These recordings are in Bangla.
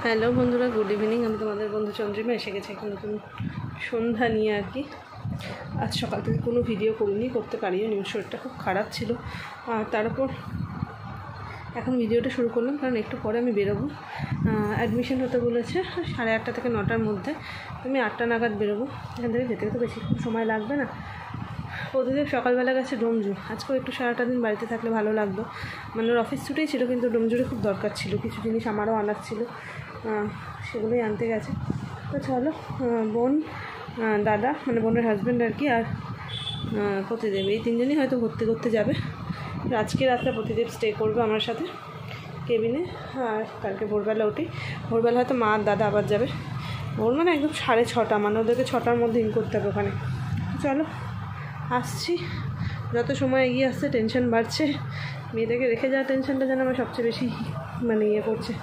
হ্যালো বন্ধুরা, গুড ইভিনিং। আমি তোমাদের বন্ধু চন্দ্রিমা এসে গেছে একটা নতুন সন্ধ্যা নিয়ে আর কি। আজ সকাল থেকে কোনো ভিডিও করতে পারিনি, শরীরটা খুব খারাপ ছিল। আর তার উপর এখন ভিডিওটা শুরু করলাম কারণ একটু পরে আমি বেরোবো। অ্যাডমিশন হতে বলেছে 8:30 থেকে 9টার মধ্যে। আমি 8টা নাগাদ বেরোবো। এখান থেকে যেতে তো বেশি সময় লাগবে না। প্রতিদিন সকালবেলা গেছে ডোমজুর। আজকেও একটু সারাটা দিন বাড়িতে থাকলে ভালো লাগতো। মানে ওর অফিস ছুটেই ছিল, কিন্তু ডোমজুরে খুব দরকার ছিল, কিছু জিনিস আমারও আনার ছিল, সেগুলোই আনতে গেছে। তো চলো, বোন, দাদা মানে বোনের হাজব্যান্ড আর কি, আর প্রতিদেব, এই তিনজনই হয়তো ঘুরতে ঘুরতে যাবে। আজকে রাতটা প্রতিদেব স্টে করবে আমার সাথে কেবিনে, আর কালকে ভোরবেলা উঠি। ভোরবেলা হয়তো মা আর দাদা আবার যাবে। ভোর মানে একদম 6:30, মানে ওদেরকে 6টার মধ্যে ইন করতে হবে ওখানে। চলো আসছি। যত সময় এগিয়ে আসছে টেনশন বাড়ছে। মেয়েটাকে রেখে যাওয়ার টেনশনটা যেন আমার সবচেয়ে বেশি মানে করছে।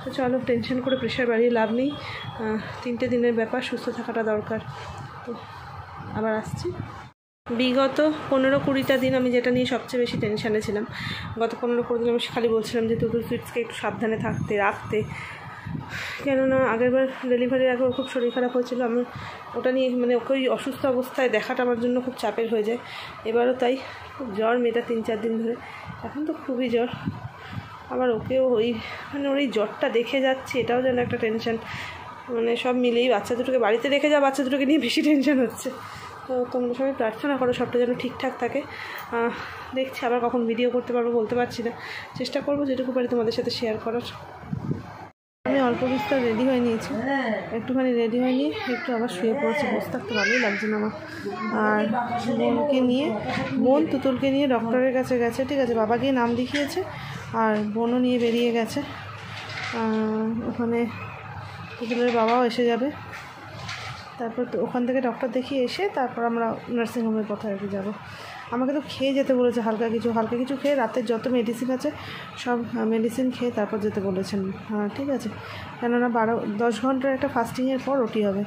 তো চলো, টেনশন করে প্রেশার বাড়িয়ে লাভ নেই। 3টে দিনের ব্যাপার, সুস্থ থাকাটা দরকার। তো আবার আসছি। বিগত 15-20টা দিন আমি যেটা নিয়ে সবচেয়ে বেশি টেনশানে ছিলাম, গত 15-20 দিন আমি খালি বলছিলাম যে তুতুল সুইটসকে একটু সাবধানে রাখতে। কেননা আগেরবার ডেলিভারির আগে ওর খুব শরীর খারাপ হয়েছিল। আমি ওটা নিয়ে মানে ওকে ওই অসুস্থ অবস্থায় দেখাটা আমার জন্য খুব চাপের হয়ে যায়। এবারও তাই, খুব জ্বর মেয়েটা 3-4 দিন ধরে, এখন তো খুবই জ্বর। আবার ওকেও ওই মানে ওর এই জ্বরটা দেখে যাচ্ছে, এটাও যেন একটা টেনশন। মানে সব মিলেই বাচ্চা দুটোকে বাড়িতে রেখে যাওয়া, বাচ্চা দুটোকে নিয়ে বেশি টেনশন হচ্ছে। তো তোমরা সবাই প্রার্থনা করো সবটা যেন ঠিকঠাক থাকে। দেখছি আবার কখন ভিডিও করতে পারবো বলতে পারছি না, চেষ্টা করবো যেটুকু পারি তোমাদের সাথে শেয়ার করার। আমি অল্প বিস্তর রেডি হয়ে নিয়েছি, একটুখানি রেডি হয়ে নিয়ে একটু আবার শুয়ে পড়েছি। বসে থাকতে ভালোই লাগছে না আমার। আর বোন তুতুলকে নিয়ে ডক্টরের কাছে গেছে, ঠিক আছে, বাবা গিয়ে নাম দেখিয়েছে, আর বোনও নিয়ে বেরিয়ে গেছে। ওখানে তুতুলের বাবাও এসে যাবে। তারপর তো ওখান থেকে ডক্টর দেখিয়ে এসে তারপর আমরা নার্সিংহোমের পথে আর কি যাবো। আমাকে তো খেয়ে যেতে বলেছে, হালকা কিছু খেয়ে, রাতের যত মেডিসিন আছে সব মেডিসিন খেয়ে তারপর যেতে বলেছেন। হ্যাঁ ঠিক আছে, কেননা 10 ঘন্টার একটা ফাস্টিংয়ের পর ওটি হবে।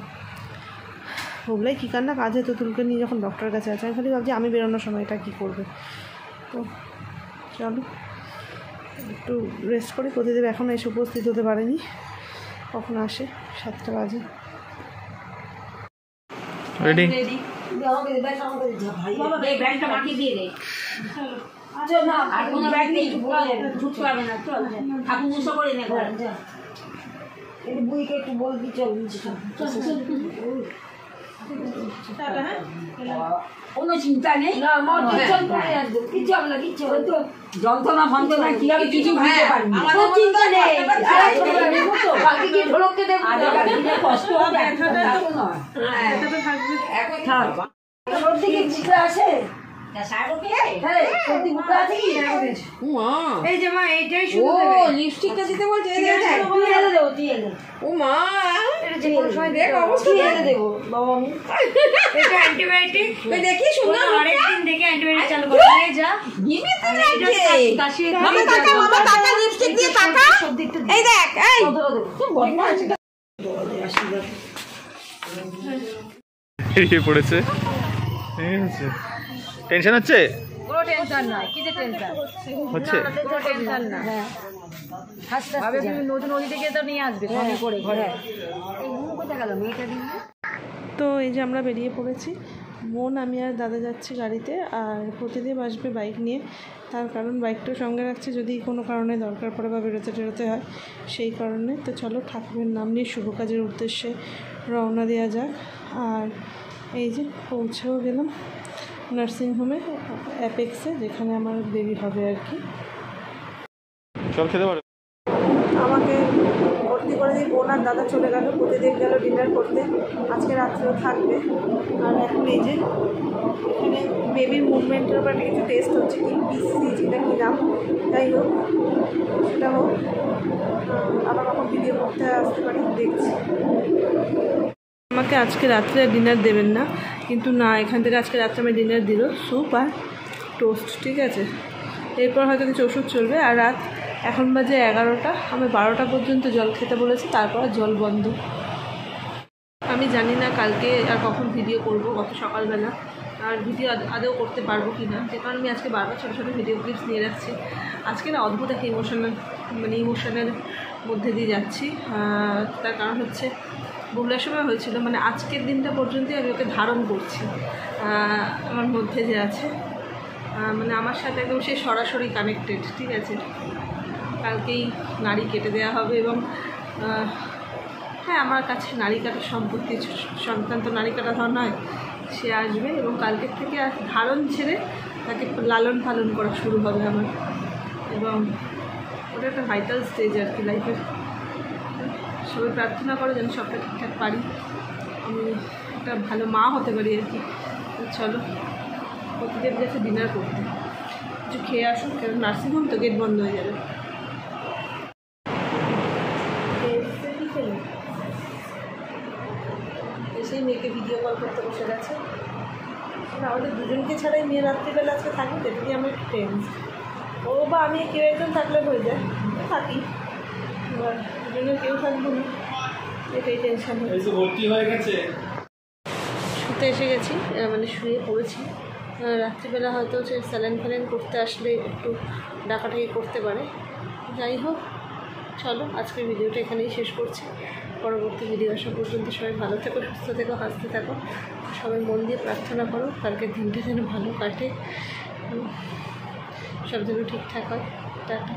ওগুলাই কী কান্না কাজে তুতুলকে নিয়ে যখন ডক্টরের কাছে আছে। আমি খালি ভাবছি আমি বেরোনোর সময় এটা কী করবে। তো চলো একটু রেস্ট করি। প্রতিদেব এখনও এসে উপস্থিত হতে পারেনি, কখন আসে, 7টা বাজে। রেডি ব্যাগটা মাটি দিয়ে দে। চল না, আর কোনো ব্যাগ নেই, ঢুকতে পারবে না। চল ঠাকুর মুসা করে নে ঘর। এই বুইকে একটু বলবি, চল নিচে চল। টাটা। হ্যাঁ, কোনো চিন্তা নেই, না আমার টেনশন করে আসবে, কিচ্ছু হবে না, কিচ্ছু হবে তো। যন্ত্রণা ফন্ত্রণা কি হবে কিছু বুঝতে পারি না, কোনো চিন্তা নেই। আরে নেব তো, বাকি কি ঢোলকতে দেব, কষ্ট হবে, একসাথে তো নয়। হ্যাঁ এটা তো থাকবে, একই থাক। ওর দিকে বুঝতে আসে এই যে মা এইটাই শুরু দেবে। ও লিপস্টিকটা দিতে বলছে, এই দেখ তুই এনে দেব, তুই এনে। ও মা এটা যে কোন সময় দেখ অবস্থা এনে দেব বাবা। আমি এটা অ্যান্টিবায়োটিক তুই দেখি সুন্দর, আরেকদিন দেখে অ্যান্টিবায়োটিক চালু করে নিয়ে যা। গিমি তুই কাশি মামা টাকা লিপস্টিক দিয়ে টাকা এই দেখ, এই তুই বদমাশ এই পড়েছে। টেনশন হচ্ছে? কোনো টেনশন নয়, কি যে টেনশন হচ্ছে? কোনো টেনশন না। হ্যাঁ ভাবে তুমি নদী থেকে তো নিয়ে আসবে সঙ্গে করে ঘরে। কোথায় গেল মেয়েটা দিন? তো এই যে আমরা বেরিয়ে পড়েছি, বোন, আমি আর দাদা যাচ্ছি গাড়িতে, আর প্রতিদেব আসবে বাইক নিয়ে। তার কারণ বাইকটাও সঙ্গে রাখছে যদি কোনো কারণে দরকার পড়ে বা বেরোতে হয়, সেই কারণে। তো চলো ঠাকুরের নাম নিয়ে শুভ কাজের উদ্দেশ্যে রওনা দেওয়া যাক। আর এই যে পৌঁছেও গেলাম নার্সিংহোমে, অ্যাপেক্সে, যেখানে আমার বেবি হবে আর কি। চল খেতে পারে। আমাকে ভর্তি করে দিয়ে বোন আর দাদা চলে গেল, প্রতিদিন গেল ডিনার করতে, আজকে রাত্রেও থাকবে। আর এখন এই যে এখানে বেবির মুভমেন্টের উপর কিছু টেস্ট হচ্ছে, কি BCG-টা কী নাম, যাই হোক সেটা হোক। আবার কখন ভিডিও করতে আসতে পারি দেখছি। আমাকে আজকে রাত্রে ডিনার দেবেন না, কিন্তু না, এখান থেকে আজকে রাত্রে আমার ডিনার দিল স্যুপ আর টোস্ট, ঠিক আছে। এরপর হয়তো কিছু ওষুধ চলবে। আর রাত এখন বাজে 11টা, আমি 12টা পর্যন্ত জল খেতে বলেছি, তারপর জল বন্ধ। আমি জানি না কালকে আর কখন ভিডিও করব। গত সকালবেলা আর ভিডিও আদৌ করতে পারবো কি না, যে কারণে আমি আজকে বারবার ছোটো ছোটো ভিডিও ক্লিপস নিয়ে রাখছি। আজকে না অদ্ভুত একটা ইমোশনের মধ্যে দিয়ে যাচ্ছি। তার কারণ হচ্ছে বহুলার সময় হয়েছিল, মানে আজকের দিনটা পর্যন্তই আমি ওকে ধারণ করছি আমার মধ্যে যে আছে, মানে আমার সাথে একদম সে সরাসরি কানেক্টেড, ঠিক আছে। কালকেই নাড়ি কেটে দেওয়া হবে এবং হ্যাঁ আমার কাছে নাড়ি কাটার সম্পত্তি, সন্তান তো নাড়ি কাটা ধর নয়, সে আসবে এবং কালকের থেকে ধারণ ছেড়ে তাকে লালন পালন করা শুরু হবে আমার। এবং ওটা একটা ভাইটাল স্টেজ আর কি লাইফের। সবাই প্রার্থনা করে যেন সবটা ঠিকঠাক পারি, আমি একটা ভালো মা হতে পারি আর কি। চলো প্রতিদিন গেছে ডিনার করতে, কিছু খেয়ে আসুন, কারণ নার্সিংহোম তো গেট বন্ধ হয়ে যাবে। এসেই মেয়েকে ভিডিও কল করতে বসে গেছে। আমাদের দুজনকে ছাড়াই মেয়ে রাত্রিবেলা আজকে থাকি, সেটাই আমার একটু টেন্স। ও বা আমি কেউ একজন থাকলে হয়ে যায়, থাকি, এবার দুজনে কেউ থাকবো না, এটাই টেনশন হয়ে গেছে। শুতে এসে গেছি, মানে শুয়ে পড়েছি। রাত্রিবেলা হয়তো সে স্যালাইন করতে আসলে একটু ডাকাটাকি করতে পারে। যাই হোক, চলো আজকের ভিডিওটা এখানেই শেষ করছি। পরবর্তী ভিডিও আসা পর্যন্ত সবাই ভালো থেকো, সুস্থ থেকো, হাসতে থাকো। সবাই মন দিয়ে প্রার্থনা করো কালকের দিনটা যেন ভালো কাটে, সব যেন ঠিকঠাক হয়। টাটা।